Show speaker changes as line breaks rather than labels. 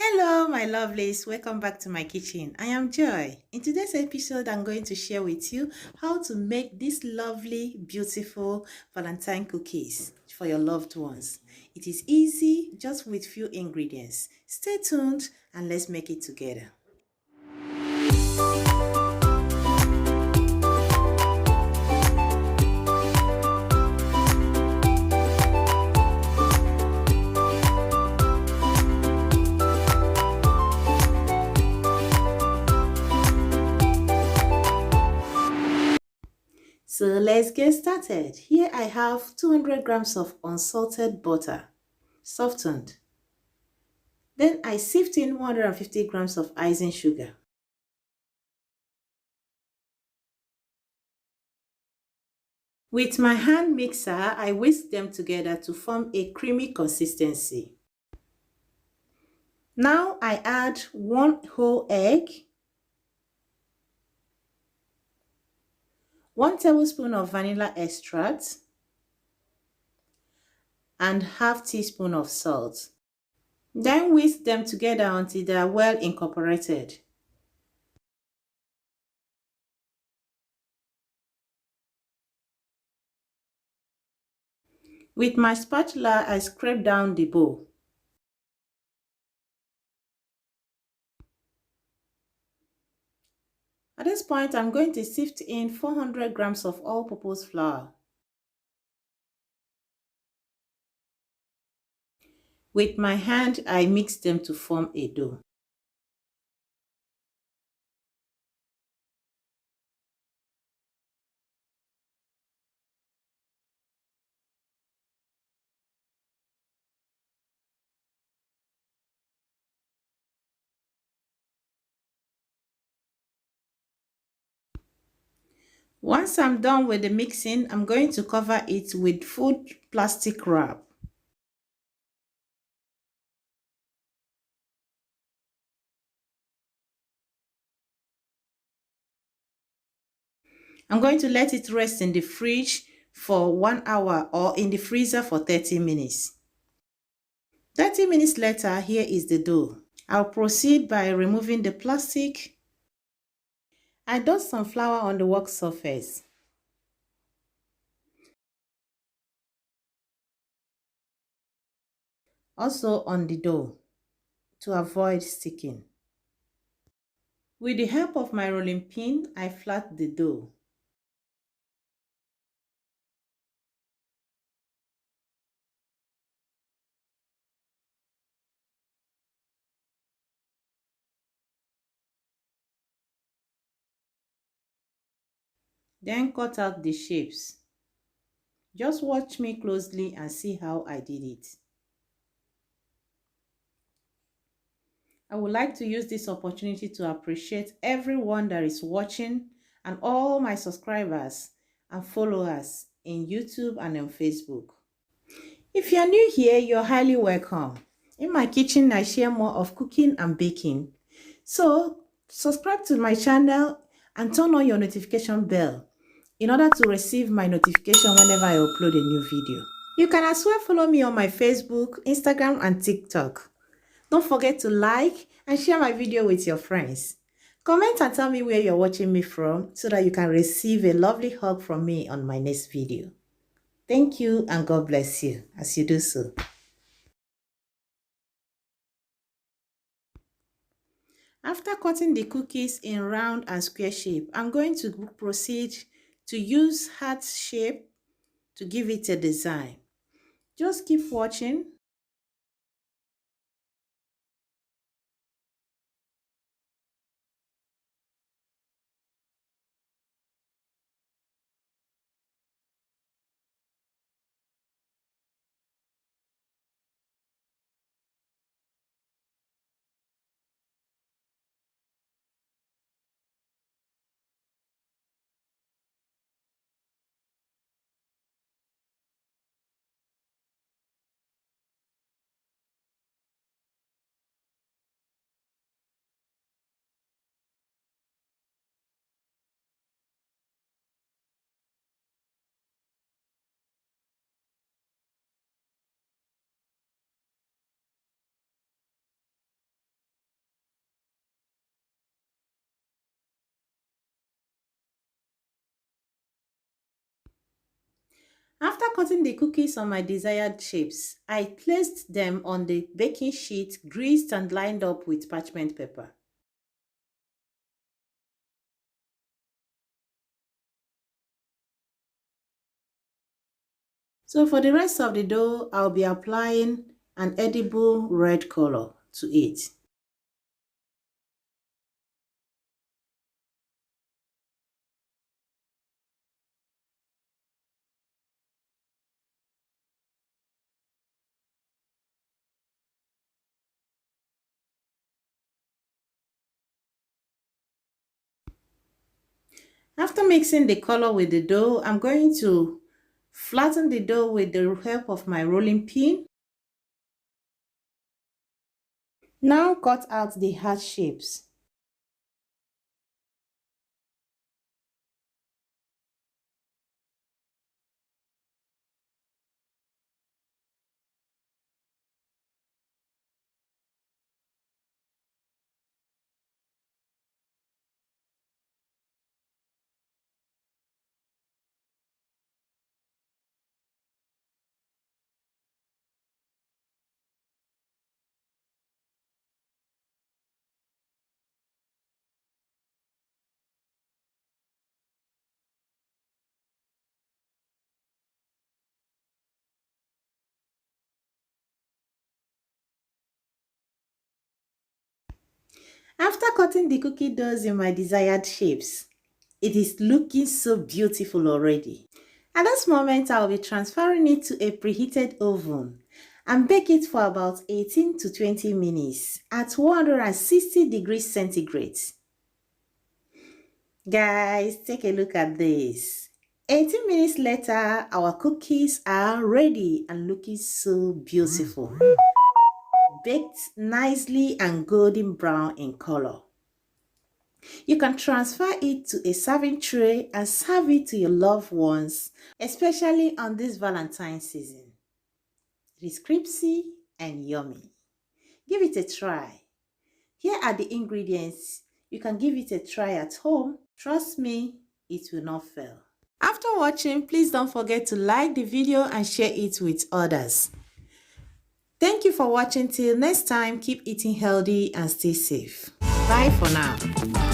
Hello, my lovelies. Welcome back to my kitchen. I am Joy. In today's episode, I'm going to share with you how to make these lovely, beautiful Valentine cookies for your loved ones. It is easy, just with few ingredients. Stay tuned and let's make it together. So let's get started. Here I have 200 grams of unsalted butter, softened. Then I sift in 150 grams of icing sugar. With my hand mixer, I whisk them together to form a creamy consistency. Now I add 1 whole egg, 1 tablespoon of vanilla extract, and half teaspoon of salt. Then whisk them together until they are well incorporated. With my spatula, I scrape down the bowl. At this point, I'm going to sift in 400 grams of all-purpose flour. With my hand, I mix them to form a dough. Once I'm done with the mixing, I'm going to cover it with food plastic wrap. I'm going to let it rest in the fridge for 1 hour or in the freezer for 30 minutes. 30 minutes later, here is the dough. I'll proceed by removing the plastic. I dust some flour on the work surface. Also on the dough to avoid sticking. With the help of my rolling pin, I flat the dough. Then cut out the shapes. Just watch me closely and see how I did it. I would like to use this opportunity to appreciate everyone that is watching and all my subscribers and followers in YouTube and on Facebook. If you're new here, you're highly welcome. In my kitchen, I share more of cooking and baking. So subscribe to my channel and turn on your notification bell in order to receive my notification whenever I upload a new video. You can as well follow me on my Facebook, Instagram, and TikTok. Don't forget to like and share my video with your friends. Comment and tell me where you're watching me from so that you can receive a lovely hug from me on my next video. Thank you and God bless you as you do so. After cutting the cookies in round and square shape, I'm going to proceed to use heart shape to give it a design. Just keep watching. cutting the cookies on my desired shapes, I placed them on the baking sheet, greased and lined up with parchment paper. So for the rest of the dough, I'll be applying an edible red color to it. After mixing the color with the dough, I'm going to flatten the dough with the help of my rolling pin. Now cut out the heart shapes. After cutting the cookie doughs in my desired shapes, it is looking so beautiful already. At this moment, I'll be transferring it to a preheated oven and bake it for about 18 to 20 minutes at 160 degrees centigrade. Guys, take a look at this. 18 minutes later, our cookies are ready and looking so beautiful. Baked nicely and golden brown in color. You can transfer it to a serving tray and serve it to your loved ones, especially on this Valentine season. It is crispy and yummy. Give it a try. Here are the ingredients. You can give it a try at home. Trust me, it will not fail. After watching, please don't forget to like the video and share it with others. Thank you for watching. Till next time, keep eating healthy and stay safe. Bye for now.